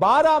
12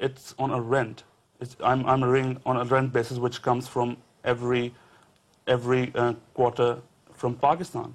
It's on a rent. I'm renting on a rent basis, which comes from every quarter from Pakistan.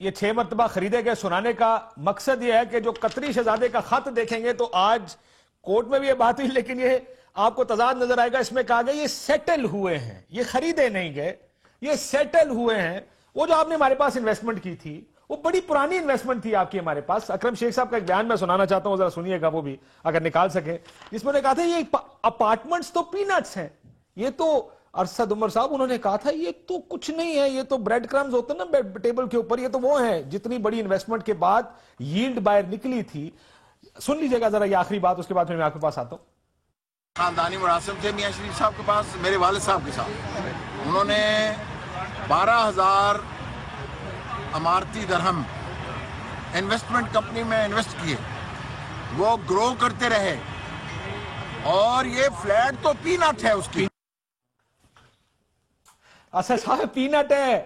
یہ 6 مرتبہ خریدے گئے سنانے کا مقصد یہ ہے کہ جو قطری شہزادے کا خط دیکھیں گے تو آج کورٹ میں بھی یہ بات ہوئی، لیکن یہ آپ کو تضاد نظر آئے گا. اس میں کہا گیا یہ سیٹل ہوئے ہیں، یہ خریدے نہیں گئے، یہ سیٹل ہوئے ہیں. وہ جو آپ نے ہمارے پاس انویسٹمنٹ کی تھی وہ بڑی پرانی انویسٹمنٹ تھی آپ کی ہمارے پاس. اکرم شیخ صاحب کا ایک بیان میں سنانا چاہتا ہوں، ذرا سنیے گا وہ بھی اگر نکال سکیں، جس میں نے کہا تھا یہ اپارٹمنٹس تو پینٹس ہیں، یہ تو ارشد عمر صاحب انہوں نے کہا تھا یہ تو کچھ نہیں ہے، یہ تو بریڈ کرمز ہوتے ہیں نا ٹیبل کے اوپر، یہ تو وہ ہیں جتنی بڑی انویسٹمنٹ کے بعد ییلڈ باہر نکلی تھی. سن لیجئے گا ذرا یہ آخری بات، اس کے بعد میں آپ کے پاس آتا ہوں. خاندانی مراسم تھے میاں شریف صاحب کے پاس میرے والد صاحب کے ساتھ. انہوں نے 12,000 امارتی درہم انویسٹمنٹ کمپنی میں انویسٹ کیے، وہ گرو کرتے رہے، اور یہ فلیٹ تو پینٹ ہے اس کی. اچھا صاحب پینٹ ہے،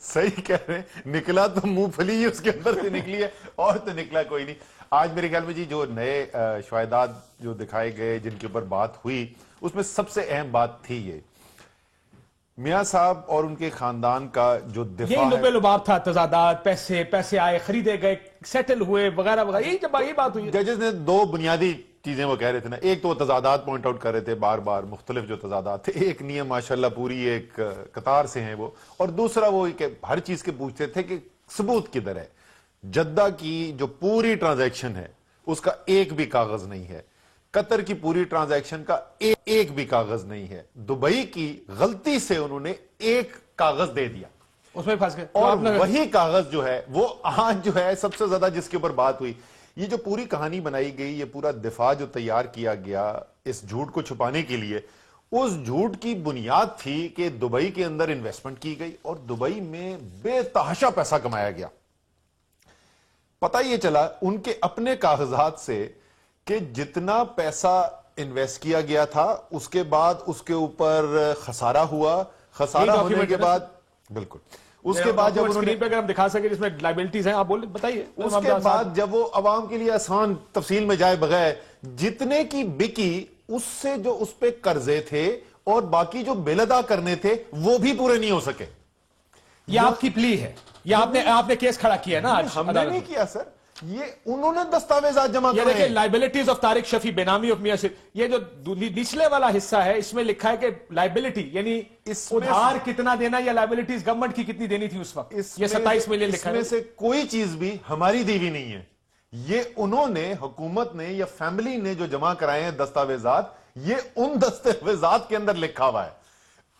صحیح کہہ رہے ہیں، نکلا تو منہ پھلی ہی اس کے اندر سے نکلی ہے، اور تو نکلا کوئی نہیں. آج میرے خیال میں جی جو نئے شواہدات جو دکھائے گئے جن کے اوپر بات ہوئی، اس میں سب سے اہم بات تھی یہ میاں صاحب اور ان کے خاندان کا جو دفاع یہی لبے لباب تھا، تضادات، پیسے آئے، خریدے گئے، سیٹل ہوئے وغیرہ وغیرہ، یہی بات ہوئی. ججز نے 2 بنیادی چیزیں وہ کہہ رہے تھے نا، ایک تو وہ تضادات پوائنٹ آؤٹ کر رہے تھے بار بار، مختلف جو تضادات تھے، ایک نہیں ہے ماشاءاللہ پوری ایک قطار سے ہیں وہ، اور دوسرا وہ کہ ہر چیز کے پوچھتے تھے کہ ثبوت کدھر ہے. جدہ کی جو پوری ٹرانزیکشن ہے اس کا ایک بھی کاغذ نہیں ہے، قطر کی پوری ٹرانزیکشن کا ایک بھی کاغذ نہیں ہے، دبئی کی غلطی سے انہوں نے ایک کاغذ دے دیا، اس میں پھنس گئے، اور وہی کاغذ جو ہے وہ آج جو ہے سب سے زیادہ جس کے اوپر بات ہوئی. یہ جو پوری کہانی بنائی گئی، یہ پورا دفاع جو تیار کیا گیا اس جھوٹ کو چھپانے کے لیے، اس جھوٹ کی بنیاد تھی کہ دبئی کے اندر انویسٹمنٹ کی گئی اور دبئی میں بے تحاشا پیسہ کمایا گیا. پتہ یہ چلا ان کے اپنے کاغذات سے کہ جتنا پیسہ انویسٹ کیا گیا تھا اس کے بعد اس کے اوپر خسارہ ہوا، خسارہ ہونے کے بعد بالکل اس کے بعد جب انہوں نے اگر ہم دکھا سکے جس میں لائبلٹیز ہیں، آپ بتائیے. اس کے بعد جب وہ عوام کے لیے آسان تفصیل میں جائے بغیر جتنے کی بکی، اس سے جو اس پہ قرضے تھے اور باقی جو بل ادا کرنے تھے وہ بھی پورے نہیں ہو سکے. یہ آپ کی پلی ہے، یہ آپ نے کیس کھڑا کیا ہے نا آج؟ ہم نے نہیں کیا سر، یہ انہوں نے دستاویزات جمع کرے ہیں. لائبلٹیز آف طارق شفیع بینامی آف میاں شریف، یہ جو نچلے والا حصہ ہے اس میں لکھا ہے کہ لائبلٹی یعنی ادھار کتنا دینا یا لائبلٹیز گورنمنٹ کی کتنی دینی تھی اس وقت، یہ 27 ملین لکھا ہے. اس میں سے کوئی چیز بھی ہماری دیوی نہیں ہے، یہ انہوں نے، حکومت نے یا فیملی نے جو جمع کرائے ہیں دستاویزات، یہ ان دستاویزات کے اندر لکھا ہوا ہے.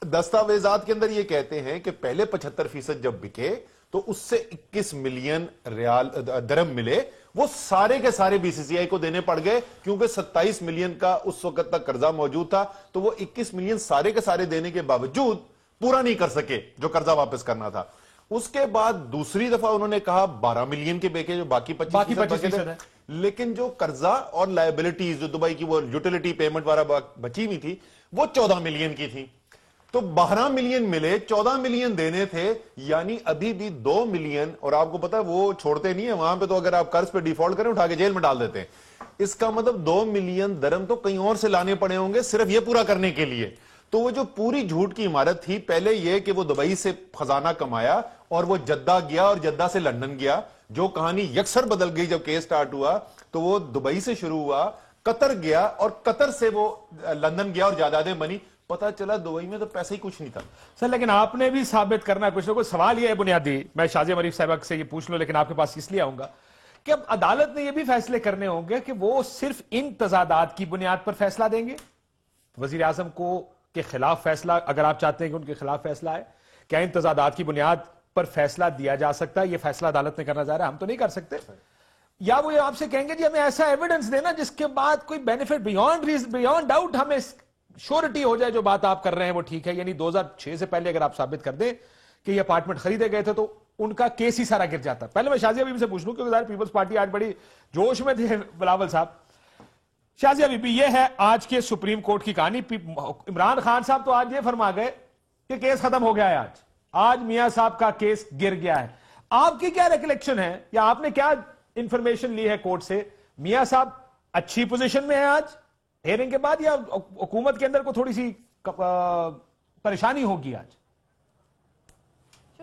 دستاویزات کے اندر یہ کہتے ہیں کہ پہلے 75% جب بکے تو اس سے 21 ملین ریال درہم ملے، وہ سارے کے سارے بی سی سی آئی کو دینے پڑ گئے کیونکہ 27 ملین کا اس وقت تک قرضہ موجود تھا، تو وہ 21 ملین سارے کے سارے دینے کے باوجود پورا نہیں کر سکے جو قرضہ واپس کرنا تھا. اس کے بعد دوسری دفعہ انہوں نے کہا 12 ملین کے بیکے جو باقی 25% ہے، لیکن جو قرضہ اور لائبلٹیز جو دبئی کی وہ یوٹیلیٹی پیمنٹ والا بچی ہوئی تھی وہ 14 ملین کی تھی. تو 12 ملین ملے، 14 ملین دینے تھے، یعنی ابھی بھی 2 ملین، اور آپ کو پتا ہے وہ چھوڑتے نہیں ہیں وہاں پہ، تو اگر آپ قرض پہ ڈیفالٹ کریں اٹھا کے جیل میں ڈال دیتے ہیں. اس کا مطلب 2 ملین درہم تو کہیں اور سے لانے پڑے ہوں گے صرف یہ پورا کرنے کے لیے. تو وہ جو پوری جھوٹ کی عمارت تھی، پہلے یہ کہ وہ دبئی سے خزانہ کمایا اور وہ جدہ گیا اور جدہ سے لندن گیا، جو کہانی یکسر بدل گئی جب کیس سٹارٹ ہوا. تو وہ دبئی سے شروع ہوا، قطر گیا اور قطر سے وہ لندن گیا اور جائیدادیں بنی. پتا چلا دبئی میں تو پیسے ہی کچھ نہیں تھا سر. لیکن آپ نے بھی ثابت کرنا ہے کچھ نہ کچھ. سوال یہ ہے بنیادی، میں شازیہ مریف صاحبہ سے یہ پوچھ لوں لیکن آپ کے پاس اس لیے آؤں گا کہ اب عدالت نے یہ بھی فیصلے کرنے ہوں گے کہ وہ صرف ان تضادات کی بنیاد پر فیصلہ دیں گے. وزیر اعظم کو کے خلاف فیصلہ، اگر آپ چاہتے ہیں کہ ان کے خلاف فیصلہ آئے، کیا ان تضادات کی بنیاد پر فیصلہ دیا جا سکتا ہے؟ یہ فیصلہ عدالت نے کرنا چاہ رہا ہے، ہم تو نہیں کر سکتے. یا وہ آپ سے کہیں گے جی ہمیں ایسا ایویڈنس دینا جس کے بعد کوئی بینیفٹ بیونڈ ڈاؤٹ ہمیں شورٹی ہو جائے جو بات آپ کر رہے ہیں وہ ٹھیک ہے. یعنی 2006 سے پہلے اگر آپ ثابت کر دیں کہ یہ اپارٹمنٹ خریدے گئے تھے تو ان کا کیس ہی سارا گر جاتا. پہلے میں شازیہ بی بی سے پوچھ لوں کیونکہ پیپلز پارٹی آج بڑی جوش میں تھے بلاول صاحب. شازیہ بی بی، یہ ہے آج کے سپریم کورٹ کی کہانی. عمران خان صاحب تو آج یہ فرما گئے کہ کیس ختم ہو گیا ہے، آج میاں صاحب کا کیس گر گیا ہے. آپ کی کیا ریکلیکشن ہے یا آپ نے کیا انفارمیشن لی ہے کورٹ سے؟ میاں صاحب اچھی پوزیشن میں ہیں آج ہیئرنگ کے بعد، یا حکومت کے اندر کو تھوڑی سی پریشانی ہوگی آج؟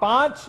5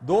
2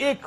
1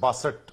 62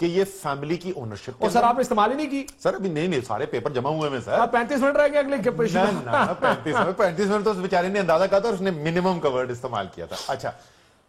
کہ یہ فیملی کی اونرشپ. سر آپ نے استعمال ہی نہیں کی سر؟ ابھی نہیں سارے پیپر جمع ہوئے میں سر. 35 منٹ رہ گئے اگلے 35 منٹ تو اس بیچارے نے اندازہ کہا تھا اور اس نے منیمم کا ورڈ استعمال کیا تھا. اچھا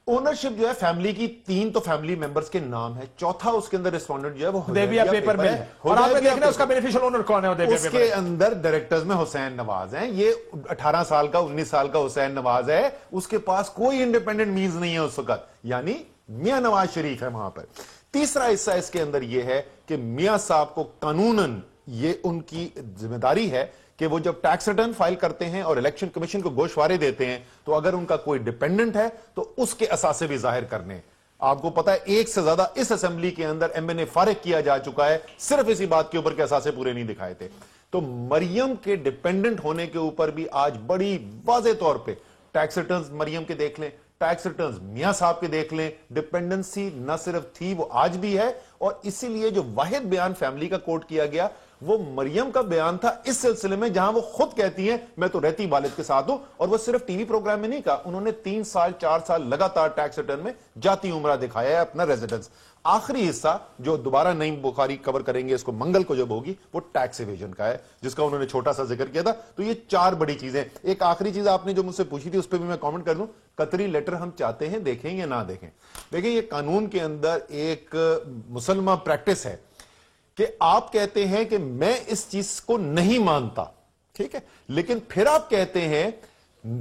اونرشپ جو ہے فیملی کی 3 تو فیملی ممبرز کے نام ہے, چوتھا اس کے اندر ریسپونڈنٹ جو ہے وہ حدیبیہ پیپر میں ہے, اور آپ نے دیکھنا اس کا بینیفیشل اونر کون ہے. اس کے اندر ڈائریکٹرز میں حسین نواز ہیں. یہ 18 سال کا 19 سال کا حسین نواز ہے, اس کے پاس کوئی انڈیپینڈنٹ مینز نہیں ہے اس وقت, یعنی میاں نواز شریف ہے وہاں پر. تیسرا حصہ اس کے اندر یہ ہے کہ میاں صاحب کو قانوناً یہ ان کی ذمہ داری ہے کہ وہ جب ٹیکس ریٹرن فائل کرتے ہیں اور الیکشن کمیشن کو گوشوارے دیتے ہیں تو اگر ان کا کوئی ڈیپینڈنٹ ہے تو اس کے اثاثے بھی ظاہر کرنے. آپ کو پتا ہے 1 سے زیادہ اس اسمبلی کے اندر ایم این اے فارغ کیا جا چکا ہے صرف اسی بات کے اوپر کہ اثاثے پورے نہیں دکھائے تھے. تو مریم کے ڈیپینڈنٹ ہونے کے اوپر بھی آج بڑی واضح طور پہ ٹیکس ریٹرنز مریم کے دیکھ لیں, ٹیکس ریٹرنز میاں صاحب کے دیکھ لیں, ڈیپینڈنسی نہ صرف تھی وہ آج بھی ہے. اور اسی لیے جو واحد بیان فیملی کا کوٹ کیا گیا وہ مریم کا بیان تھا اس سلسلے میں جہاں وہ خود کہتی ہیں میں تو رہتی والد کے ساتھ ہوں, اور وہ صرف ٹی وی پروگرام میں نہیں کہا, انہوں نے 3 سال 4 سال لگاتار ٹیکس ریٹرن میں جاتی عمرہ دکھایا ہے اپنا ریزیڈنس. آخری حصہ جو دوبارہ نعیم بخاری کور کریں گے اس کو منگل کو جب ہوگی وہ ٹیکس ایویژن کا ہے جس کا انہوں نے چھوٹا سا ذکر کیا تھا. تو یہ 4 بڑی چیزیں. ایک آخری چیز آپ نے جو مجھ سے پوچھی تھی اس پہ بھی میں کامنٹ کر دوں. قطری لیٹر ہم چاہتے ہیں دیکھیں یا نہ دیکھیں, دیکھیں یہ قانون کے اندر ایک مسلمہ پریکٹس ہے کہ آپ کہتے ہیں کہ میں اس چیز کو نہیں مانتا, ٹھیک ہے, لیکن پھر آپ کہتے ہیں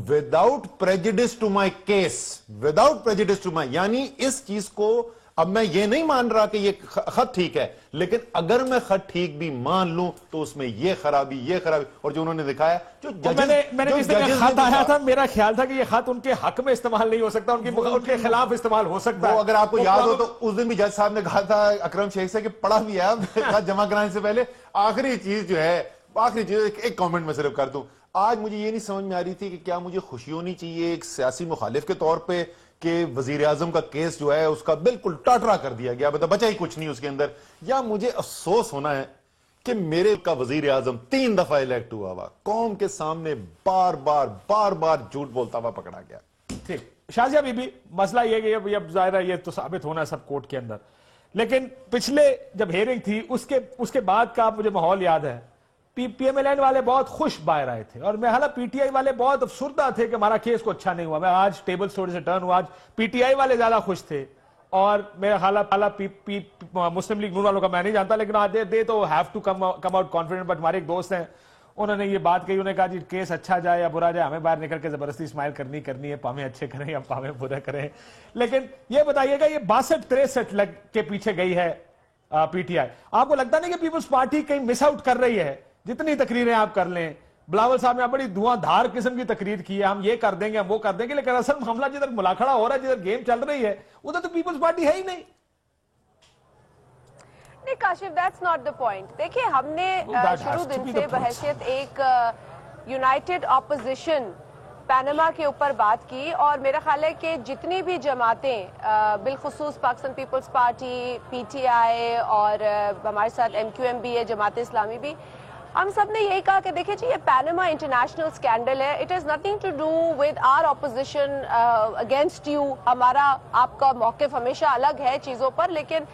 without prejudice to my case, without prejudice to my, یعنی اس چیز کو اب میں یہ نہیں مان رہا کہ یہ خط ٹھیک ہے, لیکن اگر میں خط ٹھیک بھی مان لوں تو اس میں یہ خرابی. اور جو انہوں نے دکھایا جو میں نے خط آیا تھا, میرا خیال تھا کہ یہ خط ان کے حق میں استعمال نہیں ہو سکتا, ان کے خلاف استعمال ہو سکتا ہے. اگر آپ کو یاد ہو تو اس دن بھی جج صاحب نے کہا تھا اکرم شیخ سے کہ پڑھا بھی ہے خط جمع کرانے سے پہلے. آخری چیز جو ہے, آخری چیز ایک کامنٹ میں صرف کر دوں. آج مجھے یہ نہیں سمجھ میں آ رہی تھی کہ کیا مجھے خوشی ہونی چاہیے ایک سیاسی مخالف کے طور پہ کہ وزیر اعظم کا کیس جو ہے اس کا بالکل ٹاٹرا کر دیا گیا, بچا ہی کچھ نہیں اس کے اندر, یا مجھے افسوس ہونا ہے کہ میرے کا وزیر اعظم 3 دفعہ الیکٹ ہوا ہوا قوم کے سامنے بار بار جھوٹ بولتا ہوا پکڑا گیا. ٹھیک شازیہ بی بی, مسئلہ یہ کہ اب ظاہر ہے یہ تو ثابت ہونا ہے سب کورٹ کے اندر, لیکن پچھلے جب ہیئرنگ تھی اس کے بعد کا مجھے ماحول یاد ہے. پی ایم ایل این والے بہت خوش باہر آئے تھے اور میں حالانکہ پی ٹی آئی والے بہت افسردہ تھے کہ ہمارا کیس کو اچھا نہیں ہوا. میں آج ٹیبل تھوڑے سے ٹرن ہوا, آج پی ٹی آئی والے زیادہ خوش تھے اور میرا حالانکہ مسلم لیگ نون والوں کا میں نہیں جانتا, لیکن آج دے تو have to come out confident. But ہمارے ایک دوست ہیں, انہوں نے یہ بات کہی, انہوں نے کہا جی کیس اچھا جائے یا برا جائے ہمیں باہر نکل کے زبردستی اسمائل کرنی ہے, پامیں اچھے کریں یا پامیں برے کریں. لیکن یہ بتائیے گا یہ 62-63 کے پیچھے گئی ہے پی ٹی آئی. آپ کو لگتا نہیں کہ پیپلز پارٹی کہیں مس آؤٹ کر رہی ہے؟ جتنی تقریریں آپ کر لیں, بلاول صاحب نے بڑی دھواں دھار قسم کی تقریر کی ہے, ہم یہ کر دیں گے ہم وہ کر دیں گے, لیکن اصل معاملہ جدھر ملاقڑہ ہو رہا ہے, جدھر گیم چل رہی ہے ادھر تو پیپلز پارٹی ہے ہی نہیں. نہیں Kashif, that's not the point. دیکھیں ہم نے شروع دن سے بحیثیت ایک یونائٹڈ اپوزیشن پینما کے اوپر بات کی, اور میرا خیال ہے کہ جتنی بھی جماعتیں بالخصوص Pakistan Peoples Party, P T I اور ہمارے ساتھ ایم کیو ایم بھی ہے, جماعت اسلامی بھی, ہم سب نے یہی کہا کہ دیکھیں جی یہ پینما انٹرنیشنل سکینڈل ہے. It is nothing to do with our opposition against you. ہمارا آپ کا موقف ہمیشہ الگ ہے چیزوں پر, لیکن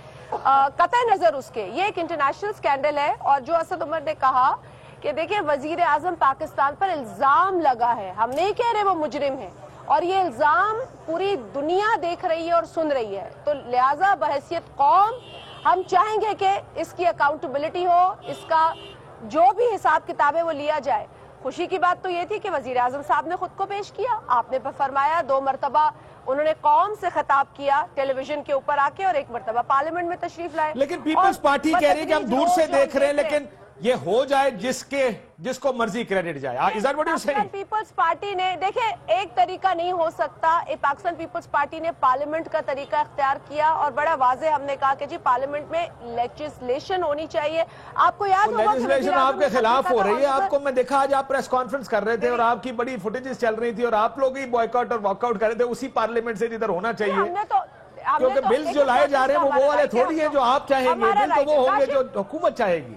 قطع نظر اس کے یہ ایک انٹرنیشنل سکینڈل ہے. اور جو اسد عمر نے کہا کہ دیکھیں وزیر اعظم پاکستان پر الزام لگا ہے, ہم نہیں کہہ رہے وہ مجرم ہیں, اور یہ الزام پوری دنیا دیکھ رہی ہے اور سن رہی ہے. تو لہٰذا بحیثیت قوم ہم چاہیں گے کہ اس کی اکاؤنٹیبلٹی ہو, اس کا جو بھی حساب کتاب ہے وہ لیا جائے. خوشی کی بات تو یہ تھی کہ وزیر اعظم صاحب نے خود کو پیش کیا, آپ نے فرمایا 2 مرتبہ انہوں نے قوم سے خطاب کیا ٹیلی ویژن کے اوپر آ کے, اور 1 مرتبہ پارلیمنٹ میں تشریف لائے. لیکن پیپلز پارٹی کہہ رہی ہے کہ ہم دور سے دیکھ رہے ہیں, لیکن یہ ہو جائے جس کو مرضی کریڈٹ جائے. پاکستان پیپلز پارٹی نے دیکھیں ایک طریقہ نہیں ہو سکتا. پاکستان پیپلز پارٹی نے پارلیمنٹ کا طریقہ اختیار کیا, اور بڑا واضح ہم نے کہا کہ جی پارلیمنٹ میں لیجسلیشن ہونی چاہیے. آپ کو یاد ہوگا لیجسلیشن آپ کے خلاف ہو رہی ہے. آپ کو میں دیکھا آج آپ پریس کانفرنس کر رہے تھے اور آپ کی بڑی فوٹیجز چل رہی تھی, اور آپ لوگ ہی بوائے کاٹ اور واک آؤٹ کر رہے تھے اسی پارلیمنٹ سے جدھر ہونا چاہیے, کیونکہ بلز جو لائے جا رہے ہیں وہ والے تھوڑی ہیں جو آپ چاہیں گے, بل تو وہ ہوں گے جو حکومت چاہے گی.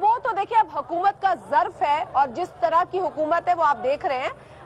وہ تو دیکھیں اب حکومت کا ظرف ہے, اور جس طرح کی حکومت ہے وہ آپ دیکھ رہے ہیں.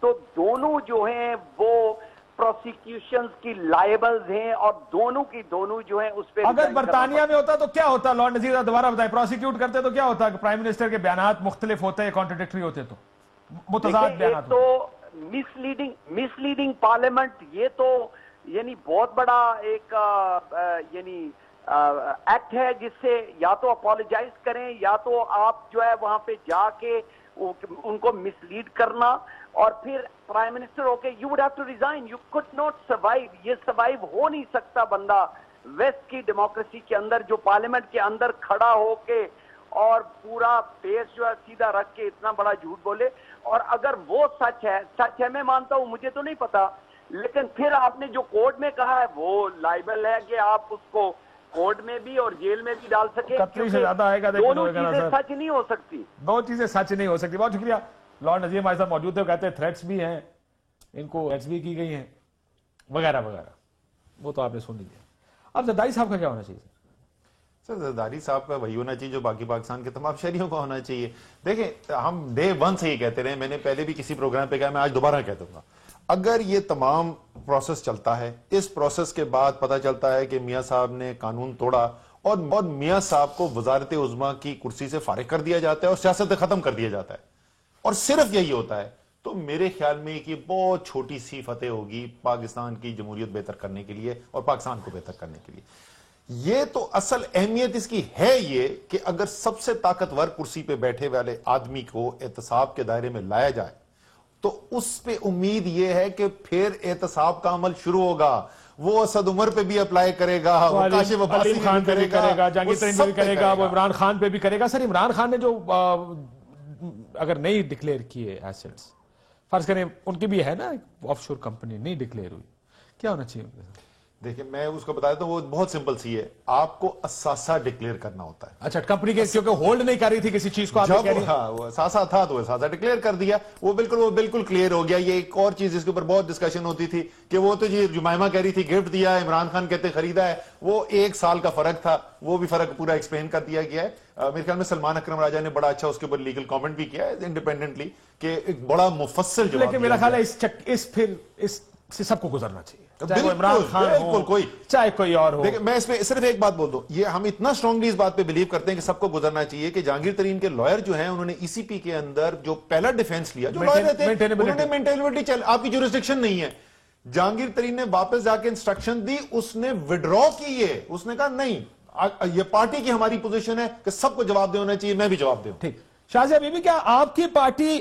تو دونوں جو ہیں وہ پروسیکیوشنز کی لائبلز ہیں اور دونوں کی دونوں جو ہیں اس پہ اگر برطانیہ میں ہوتا تو کیا ہوتا؟ لارڈ نذیر دوبارہ بتائیں، پروسیکیوٹ کرتے تو کیا ہوتا؟ کہ پرائم منسٹر کے بیانات مختلف ہوتے ہیں، کانٹرڈکٹری ہوتے تو متضاد بیانات تو مس لیڈنگ پارلیمنٹ، یہ تو یعنی بہت بڑا ایک یعنی ایکٹ ہے جس سے یا تو اپولوجائز کریں یا تو آپ جو ہے وہاں پہ جا کے ان کو مس لیڈ کرنا اور پھر پرائم منسٹر ہو کے you would have to resign, you could not survive. یہ سروائیو ہو نہیں سکتا بندہ ویسٹ کی ڈیموکریسی کے اندر جو پارلیمنٹ کے اندر کھڑا ہو کے اور پورا فیس جو ہے سیدھا رکھ کے اتنا بڑا جھوٹ بولے. اور اگر وہ سچ ہے میں مانتا ہوں، مجھے تو نہیں پتا، لیکن پھر آپ نے جو کورٹ میں کہا ہے وہ لائبل ہے کہ آپ اس کو کورٹ میں بھی اور جیل میں بھی ڈال سکے. قطری سے زیادہ آئے گا. دونوں چیزیں سچ نہیں ہو سکتی، دو چیزیں سچ نہیں ہو سکتی. بہت شکریہ. لارڈ نذیر ہمارے ساتھ موجود تھے، کہتے ہیں تھریٹس بھی ہیں، ان کو تھریٹس بھی کی گئی ہیں وغیرہ وغیرہ. وہ تو آپ نے سن لیا. اب زرداری صاحب کا کیا ہونا چاہیے؟ سر زرداری صاحب کا وہی ہونا چاہیے جو باقی پاکستان کے تمام شہریوں کا ہونا چاہیے. دیکھیں ہم ڈے ون سے یہ کہتے رہے، میں نے پہلے بھی کسی پروگرام پہ کہا، میں آج دوبارہ کہہ دوں گا، اگر یہ تمام پروسیس چلتا ہے، اس پروسیس کے بعد پتہ چلتا ہے کہ میاں صاحب نے قانون توڑا اور میاں صاحب کو وزارت عظمیٰ کی کرسی سے فارغ کر دیا جاتا ہے اور سیاست ختم کر دیا جاتا ہے، اور صرف یہی ہوتا ہے، تو میرے خیال میں کہ بہت چھوٹی سی فتح ہوگی پاکستان کی جمہوریت بہتر کرنے کے لیے اور پاکستان کو بہتر کرنے کے لیے. یہ تو اصل اہمیت اس کی ہے یہ کہ اگر سب سے طاقتور کرسی پہ بیٹھے والے آدمی کو احتساب کے دائرے میں لایا جائے تو اس پہ امید یہ ہے کہ پھر احتساب کا عمل شروع ہوگا. وہ اسد عمر پہ بھی اپلائی کرے گا، وہ کاشف عباسی خان پہ بھی کرے گا، جہانگیر ترین پہ بھی کرے گا، وہ عمران خان پہ بھی کرے گا. سر عمران خان نے جو اگر نہیں ڈکلیئر کیے ایسٹس، فرض کریں ان کی بھی ہے نا آف شور کمپنی نہیں ڈکلیئر ہوئی، کیا ہونا چاہیے؟ دیکھیں میں اس کو بتا دیتا ہوں، وہ بہت سمپل سی ہے، آپ کو اثاثہ ڈکلیئر کرنا ہوتا ہے. اچھا کمپنی کے کیونکہ ہولڈ نہیں کر رہی تھی کسی چیز کو، آپ جب وہ اثاثہ تھا تو اثاثہ ڈکلیئر کر دیا، وہ بالکل کلیئر ہو گیا. یہ ایک اور چیز جس کے اوپر بہت ڈسکشن ہوتی تھی کہ وہ تو جی جمائمہ کہہ رہی تھی گفٹ دیا ہے، عمران خان کہتے خریدا ہے، وہ 1 سال کا فرق تھا، وہ بھی فرق پورا ایکسپلین کر دیا گیا ہے. میرے خیال میں سلمان اکرم راجہ نے بڑا اچھا اس کے اوپر لیگل کامنٹ بھی کیا ہے انڈیپینڈنٹلی کہ ایک بڑا مفصل جواب. لیکن میرا خیال ہے اس سے سب کو گزرنا چاہیے، چاہے وہ عمران خان ہو چاہے کوئی اور ہو. دیکھیں میں اس پہ صرف ایک بات بول دوں، یہ ہم اتنا اسٹرانگلی اس بات پہ بلیو کرتے ہیں کہ سب کو گزرنا چاہیے کہ جہانگیر ترین کے لائر جو ہیں انہوں نے ای سی پی کے اندر جو پہلا ڈیفینس لیا، جو لائر رہتے ہیں انہوں نے مینٹینبلٹی آپ کی جورسڈکشن نہیں ہے. جہانگیر ترین نے واپس جا کے انسٹرکشن دی، اس نے وڈرا کی، اس نے کہا نہیں یہ پارٹی کی ہماری پوزیشن ہے کہ سب کو جواب دے ہونا چاہیے، میں بھی جواب دوں. ٹھیک. شاہ بی بی کیا آپ کی پارٹی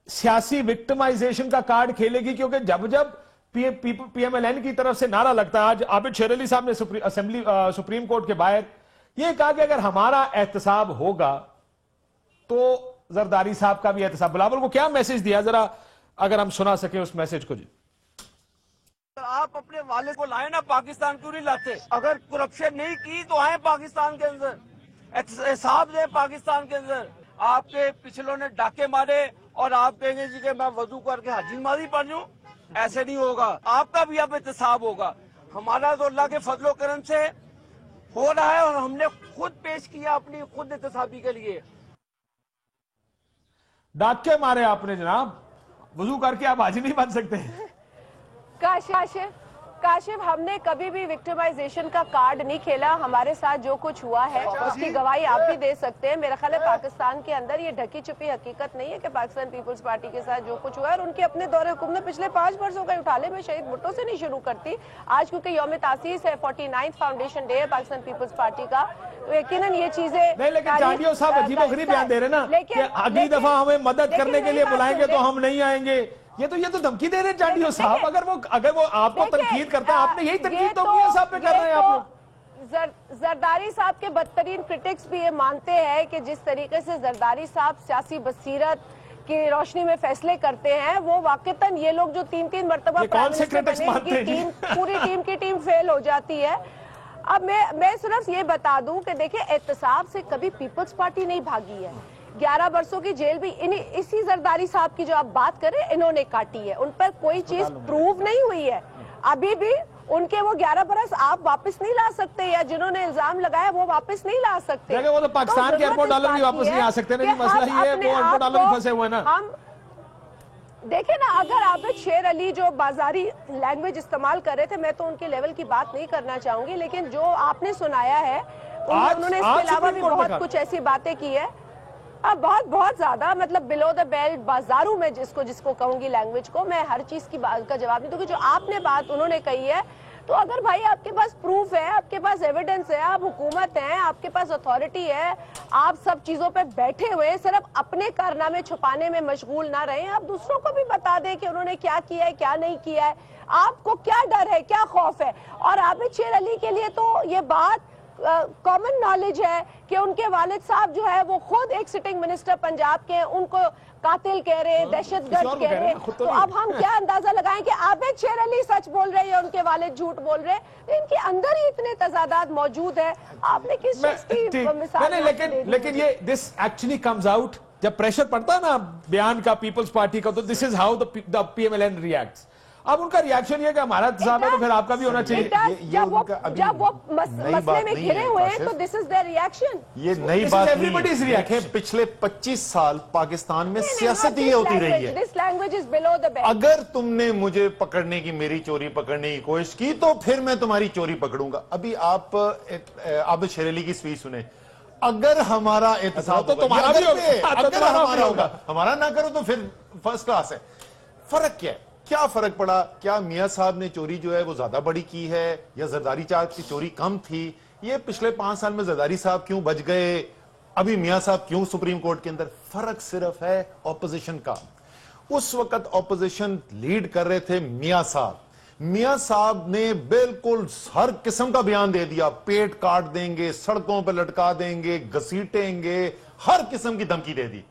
سیاسی وکٹمائزیشن کا کارڈ کھیلے گی؟ کیونکہ جب پی ایم ایل این کی طرف سے نعرہ لگتا ہے، آج عابد شیر علی صاحب نے سپریم کورٹ کے باہر یہ کہا کہ اگر ہمارا احتساب ہوگا تو زرداری صاحب کا بھی احتساب. بلاول کو کیا میسج دیا، ذرا اگر ہم سنا سکیں اس میسج کو. جی آپ اپنے والد کو لائیں نا، پاکستان کیوں نہیں لاتے؟ اگر کرپشن نہیں کی تو آئیں پاکستان کے اندر، احتساب دیں پاکستان کے اندر. آپ کے پچھلوں نے ڈاکے مارے اور آپ کہیں گے جی کہ میں وضو کر کے حج نمازی پڑھ لوں، ایسے نہیں ہوگا. آپ کا بھی اب احتساب ہوگا. ہمارا تو اللہ کے فضل و کرم سے ہو رہا ہے اور ہم نے خود پیش کیا اپنی خود احتسابی کے لیے. ڈاکے مارے آپ نے جناب، وضو کر کے آپ حاجی نہیں بن سکتے. کاشف ہم نے کبھی بھی وکٹمائزیشن کا کارڈ نہیں کھیلا. ہمارے ساتھ جو کچھ ہوا ہے اس کی گواہی آپ بھی دے سکتے ہیں. میرا خیال ہے پاکستان کے اندر یہ ڈھکی چھپی حقیقت نہیں ہے کہ پاکستان پیپلز پارٹی کے ساتھ جو کچھ ہوا ہے، اور ان کے اپنے دور حکومت نے پچھلے 5 برسوں کا اٹھا لے. میں شہید بھٹو سے نہیں شروع کرتی. آج کیونکہ یوم تاسیس ہے، 49 فاؤنڈیشن ڈے ہے پاکستان پیپلز پارٹی کا، تو یقیناً یہ چیزیں نہیں. لیکن چانڈیو صاحب عجیب و غریب بیان دے رہے نا کہ اگلی دفعہ ہمیں مدد کرنے کے لیے بلائیں گے تو ہم نہیں آئیں گے. یہ تو دھمکی دے رہے ہیں چانڈیو صاحب. اگر وہ آپ کو تنقید کرتا ہے، آپ نے یہی تنقید تو میاں صاحب پہ کر رہے ہیں آپ لوگ. زرداری صاحب کے بدترین کرٹکس بھی یہ مانتے ہیں کہ جس طریقے سے زرداری صاحب سیاسی بصیرت کی روشنی میں فیصلے کرتے ہیں، وہ واقعتاً یہ لوگ جو 3 مرتبہ پرائم منسٹر بنے، پوری ٹیم کی ٹیم فیل ہو جاتی ہے. اب میں صرف یہ بتا دوں کہ دیکھیں احتساب سے کبھی پیپلز پارٹی نہیں بھاگی ہے. 11 برسوں کی جیل بھی اسی زرداری صاحب کی جو آپ بات کریں انہوں نے کاٹی ہے. ان پر کوئی چیز پروو نہیں ہوئی ہے. ابھی بھی ان کے وہ 11 برس آپ واپس نہیں لا سکتے، یا جنہوں نے الزام لگایا وہ واپس نہیں لا سکتے. دیکھیں وہ تو پاکستان کے اربوں ڈالر بھی واپس نہیں آ سکتے. نہیں مسئلہ ہی ہے وہ اربوں ڈالر بھی پھنسے ہوئے نا. دیکھیں نا, اگر عابد شیر علی جو بازاری لینگویج استعمال کر رہے تھے, میں تو ان کے لیول کی بات نہیں کرنا چاہوں گی, لیکن جو آپ نے سنایا ہے انہوں نے اس کے علاوہ بھی بہت کچھ ایسی باتیں کی ہے, بہت زیادہ, مطلب بلو دا بیلٹ بازاروں میں جس کو کہوں گی لینگویج کو, میں ہر چیز کی بات کا جواب نہیں دوں گی. جو آپ نے بات انہوں نے کہی ہے, تو اگر بھائی آپ کے پاس پروف ہے, آپ کے پاس ایویڈنس ہے, آپ حکومت ہیں, آپ کے پاس اتھارٹی ہے, آپ سب چیزوں پہ بیٹھے ہوئے, صرف اپنے کارنامے چھپانے میں مشغول نہ رہیں, آپ دوسروں کو بھی بتا دیں کہ انہوں نے کیا کیا ہے, کیا نہیں کیا ہے, آپ کو کیا ڈر ہے, کیا خوف ہے. اور عابد شیر علی کے لیے تو یہ بات کامن نالج ہے کہ ان کے والد صاحب جو ہے وہ خود ایک سٹنگ منسٹر پنجاب کے ہیں, ان کو قاتل کہہ رہے, دہشت گرد کہہ رہے, تو اب ہم کیا اندازہ لگائیں کہ عابد شیر علی سچ بول رہے ہیں یا ان کے والد جھوٹ بول رہے ہیں. ان کے اندر ہی اتنے تضادات موجود ہیں, آپ نے کس چیز کی مثال. لیکن یہ دس ایکچولی کمز آؤٹ جب پریشر پڑتا ہے نا بیان کا پیپلز پارٹی کا, تو this is how the P M L N reacts. اب ان کا ریاکشن یہ کہ ہمارا انتظام ہے تو پھر آپ کا بھی ہونا چاہیے. جب وہ مسئلے میں گھرے ہوئے ہیں تو this is their reaction. یہ نئی بات نہیں ہے. پچھلے 25 سال پاکستان میں سیاست یہ ہوتی رہی ہے. This language is below the belt. اگر تم نے مجھے پکڑنے کی, میری چوری پکڑنے کی کوشش کی, تو پھر میں تمہاری چوری پکڑوں گا. ابھی آپ عابد شیر علی کی سپیچ سنیں. اگر ہمارا احتساب تو تمہارا بھی ہوگا, ہمارا نہ کرو تو پھر فرسٹ کلاس ہے. فرق کیا ہے؟ کیا فرق پڑا؟ کیا میاں صاحب نے چوری جو ہے وہ زیادہ بڑی کی ہے یا زرداری صاحب کی چوری کم تھی؟ یہ پچھلے 5 سال میں زرداری صاحب کیوں بچ گئے, ابھی میاں صاحب کیوں سپریم کورٹ کے اندر؟ فرق صرف ہے اپوزیشن کا. اس وقت اپوزیشن لیڈ کر رہے تھے میاں صاحب. میاں صاحب نے بالکل ہر قسم کا بیان دے دیا, پیٹ کاٹ دیں گے, سڑکوں پہ لٹکا دیں گے, گھسیٹیں گے, ہر قسم کی دھمکی دے دی.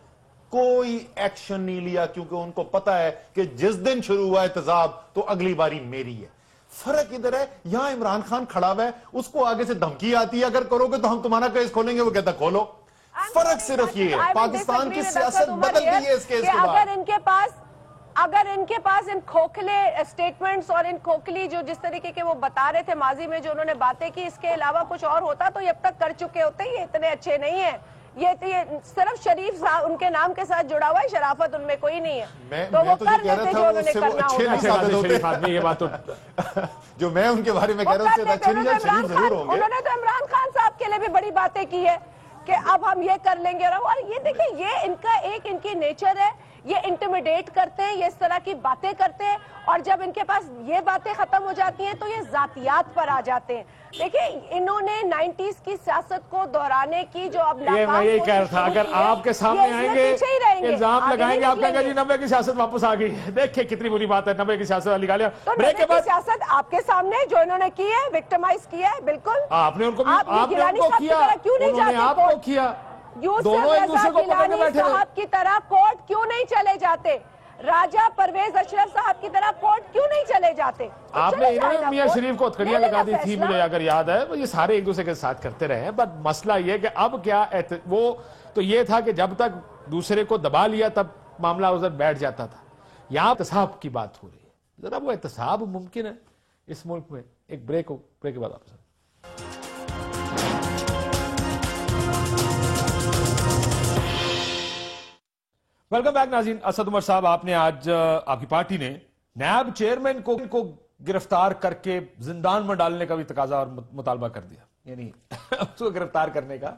کوئی ایکشن نہیں لیا کیونکہ ان کو پتا ہے کہ جس دن شروع ہوا احتجاج تو اگلی باری میری ہے. فرق ادھر ہے, یہاں عمران خان کھڑا ہوا ہے, اس کو آگے سے دھمکی آتی ہے اگر کرو گے تو ہم تمہارا کیس کھولیں گے, وہ کہتا کھولو. فرق صرف یہ ہے, پاکستان کی سیاست بدل گئی ہے اس کیس کے بعد. اگر ان کے پاس ان کھوکھلے سٹیٹمنٹس اور ان کھوکھلی جو جس طریقے کے وہ بتا رہے تھے ماضی میں جو انہوں نے باتیں کی, اس کے علاوہ کچھ اور ہوتا تو یہ اب تک کر چکے ہوتے. یہ اتنے اچھے نہیں ہیں, یہ صرف شریف ان کے نام کے ساتھ جڑا ہوا ہے, شرافت ان میں کوئی نہیں ہے. تو وہ کر لیتے جو انہوں نے کرنا ہوتا. یہ بات جو میں ان کے بارے میں کہہ رہا ہوں, انہوں نے تو عمران خان صاحب کے لیے بھی بڑی باتیں کی ہے کہ اب ہم یہ کر لیں گے. اور یہ دیکھیں, یہ ان کا ان کی نیچر ہے, یہ انٹیمیڈیٹ کرتے ہیں, یہ اس طرح کی باتیں کرتے ہیں, اور جب ان کے پاس یہ باتیں ختم ہو جاتی ہیں تو یہ ذاتیات پر آ جاتے ہیں. دیکھیں, انہوں نے 90s کی سیاست کو دہرانے کی جو اب یہ میں یہی کہہ رہا تھا, اگر آپ کے سامنے آئیں گے الزام لگائیں گے, آپ کہیں گے جی 90 کی سیاست واپس آ گئی. دیکھیں کتنی بری بات ہے, 90 کی سیاست والی گالیاں. بریک کے بعد سیاست آپ کے سامنے جو انہوں نے کی ہے, وکٹمائز کیا ہے, بالکل آپ نے ان کو کیا, انہوں نے آپ کو کیا, دونوں ایک دوسرے کو پکڑ کے بیٹھے رہے. صاحب کی طرح کورٹ کیوں نہیں چلے جاتے, راجہ پرویز اشرف صاحب کی طرح کورٹ کیوں نہیں چلے جاتے؟ آپ نے انہوں نے میاں شریف کو ہتھکڑیاں لگا دی تھی, مجھے اگر یاد ہے. یہ سارے ایک دوسرے کے ساتھ کرتے رہے ہیں, بٹ مسئلہ یہ کہ اب کیا, وہ تو یہ تھا کہ جب تک دوسرے کو دبا لیا تب معاملہ ادھر بیٹھ جاتا تھا. یہاں احتساب کی بات ہو رہی ہے, ذرا وہ احتساب ممکن ہے اس ملک میں. ایک بریک ہو, بریک کے بعد واپس. ویلکم بیک ناظرین. اسد عمر صاحب, آپ نے آج آپ کی پارٹی نے نیب چیئرمین کو گرفتار کر کے زندان میں ڈالنے کا بھی تقاضا اور مطالبہ کر دیا. یعنی اس کو گرفتار کرنے کا,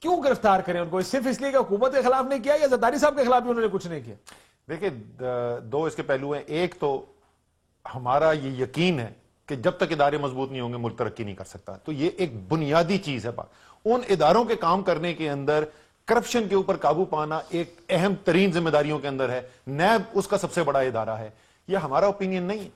کیوں گرفتار کریں ان کو؟ صرف اس لیے کہ حکومت کے خلاف نہیں کیا, یا زرداری صاحب کے خلاف بھی انہوں نے کچھ نہیں کیا؟ دیکھیں, دو اس کے پہلو ہیں. ایک تو ہمارا یہ یقین ہے کہ جب تک ادارے مضبوط نہیں ہوں گے ملک ترقی نہیں کر سکتا. تو یہ ایک بنیادی چیز ہے. ان اداروں کے کام کرنے کے اندر کرپشن کے اوپر قابو پانا ایک اہم ترین ذمہ داریوں کے اندر ہے. نیب اس کا سب سے بڑا ادارہ ہے. یہ ہمارا اوپینین نہیں ہے.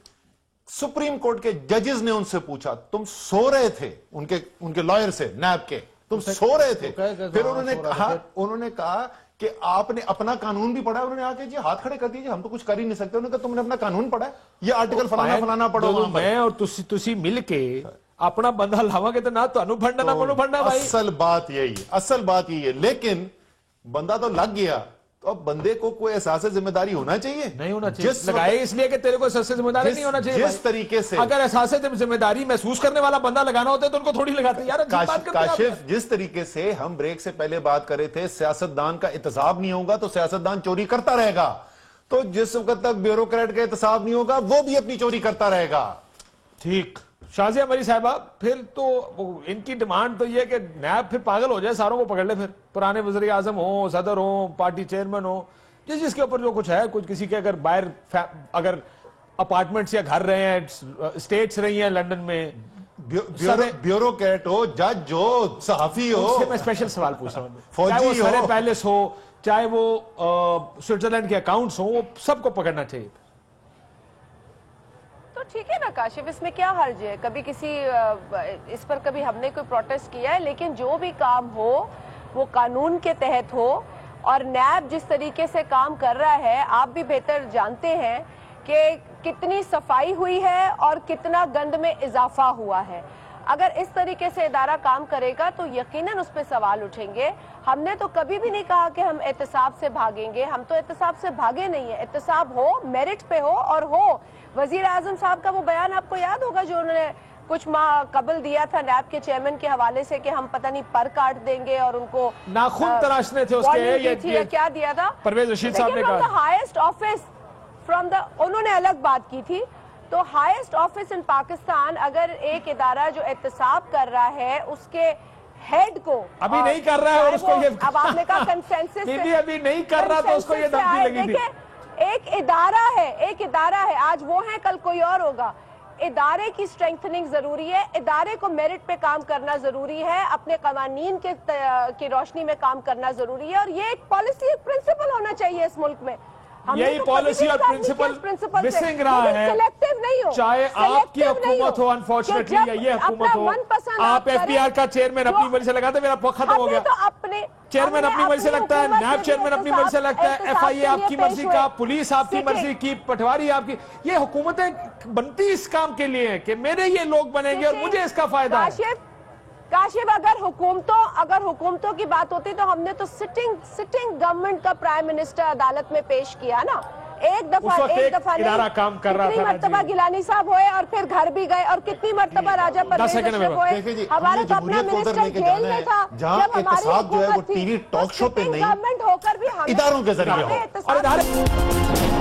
سپریم کورٹ کے ججز نے ان سے پوچھا, تم سو رہے تھے, ان کے لائر سے, نیب کے, تم سو رہے تھے. پھر انہوں نے کہا کہ آپ نے اپنا قانون بھی پڑھا. انہوں نے آکے جی ہاتھ کھڑے کر دیجئے, ہم تو کچھ کر ہی نہیں سکتے. انہوں نے کہا تم نے اپنا قانون پڑھا ہے, یہ آرٹیکل فلانا پڑھو. میں اور تسی مل کے اپنا بندہ لاواں گے تو نہ تو بھڑنا نہ منو بھڑنا. اصل بات یہی ہے. لیکن بندہ تو لگ گیا, تو اب بندے کو کوئی احساس ذمہ داری ہونا چاہیے. نہیں ہونا چاہیے. لگائے اس لیے کہ تیرے کو احساس ذمہ داری نہیں ہونا چاہیے. جس طریقے سے اگر احساس ذمہ داری محسوس کرنے والا بندہ لگانا ہوتا ہے تو ان کو تھوڑی لگاتے. یار کاشف, جس طریقے سے ہم بریک سے پہلے بات کر رہے تھے, سیاستدان کا احتساب نہیں ہوگا تو سیاستدان چوری کرتا رہے گا. تو جس وقت تک بیوروکریٹ کا احتساب نہیں ہوگا وہ بھی اپنی چوری کرتا رہے گا. ٹھیک. شازیہ مری صاحبہ, پھر تو ان کی ڈیمانڈ تو یہ ہے کہ نیب پھر پاگل ہو جائے, ساروں کو پکڑ لے, پھر پرانے وزیر اعظم ہوں, صدر ہوں, پارٹی چیئرمین ہوں, جس کے اوپر جو کچھ ہے, کچھ کسی کے اگر باہر اگر اپارٹمنٹس یا گھر رہے ہیں, اسٹیٹس رہی ہیں لنڈن میں, بیوروکریٹ ہو, جج ہو, صحافی ہو, اس سے میں اسپیشل سوال پوچھ رہا ہوں, فوجی چاہے وہ ہو, سرے پیلس ہو, چاہے وہ سوئٹزرلینڈ کے اکاؤنٹس ہوں, وہ سب کو پکڑنا چاہیے. تو ٹھیک ہے نا کاشف, اس میں کیا حرج ہے, کبھی کسی اس پر کبھی ہم نے کوئی پروٹیسٹ کیا ہے, لیکن جو بھی کام ہو وہ قانون کے تحت ہو, اور نیب جس طریقے سے کام کر رہا ہے آپ بھی بہتر جانتے ہیں کہ کتنی صفائی ہوئی ہے اور کتنا گند میں اضافہ ہوا ہے. اگر اس طریقے سے ادارہ کام کرے گا تو یقیناً اس پہ سوال اٹھیں گے. ہم نے تو کبھی بھی نہیں کہا کہ ہم احتساب سے بھاگیں گے, ہم تو احتساب سے بھاگے نہیں ہیں. احتساب ہو, میرٹ پہ ہو, اور ہو. وزیر اعظم صاحب کا وہ بیان آپ کو یاد ہوگا جو انہوں نے کچھ ماہ قبل دیا تھا نیب کے چیئرمین کے حوالے سے کہ ہم پتہ نہیں پر کاٹ دیں گے اور ان کو ناخن تراشنے تھے اس کے, کیا دیا تھا پرویز رشید صاحب نے کہا ہائیسٹ آفس انہوں نے الگ بات کی تھی. تو ہائیسٹ آفس ان پاکستان, اگر ایک ادارہ جو احتساب کر رہا ہے اس کے ہیڈ کو ابھی نہیں کر رہا ہے, اور اس کو یہ اب آپ نے کہا کنسنسس ابھی نہیں کر رہا تو اس کو یہ دھمکی لگی تھی. ایک ادارہ ہے, آج وہ ہے کل کوئی اور ہوگا. ادارے کی اسٹرینتھننگ ضروری ہے, ادارے کو میرٹ پہ کام کرنا ضروری ہے, اپنے قوانین کی روشنی میں کام کرنا ضروری ہے, اور یہ ایک پالیسی, ایک پرنسپل ہونا چاہیے اس ملک میں. یہی پالیسی اور پرنسپل مسنگ رہا ہے, چاہے آپ کی حکومت ہو انفارچونیٹلی یا یہ حکومت ہو. آپ ایف بی آر کا چیئرمین اپنی مرضی سے لگاتے, میرا وقت ختم ہو گیا. چیئرمین اپنی مرضی سے لگتا ہے, نیب چیئرمین اپنی مرضی سے لگتا ہے, ایف آئی اے آپ کی مرضی کا, پولیس آپ کی مرضی کی, پٹواری آپ کی. یہ حکومتیں بنتی اس کام کے لیے کہ میرے یہ لوگ بنیں گے اور مجھے اس کا فائدہ ہے. کاشف, اگر حکومتوں کی بات ہوتی تو ہم نے تو سٹنگ گورنمنٹ کا پرائم منسٹر عدالت میں پیش کیا نا, ایک دفعہ ادارہ کام کر رہا تھا. کتنی مرتبہ گیلانی صاحب ہوئے اور پھر گھر بھی گئے, اور کتنی مرتبہ راجہ پرویز اشرف ہوئے. ہمارا تو اپنا منسٹر جیل میں تھا جہاں احتساب جو ہے وہ ٹی وی ٹاک شو پہ نہیں, گورنمنٹ ہو کر بھی اداروں کے ذریعے ہو.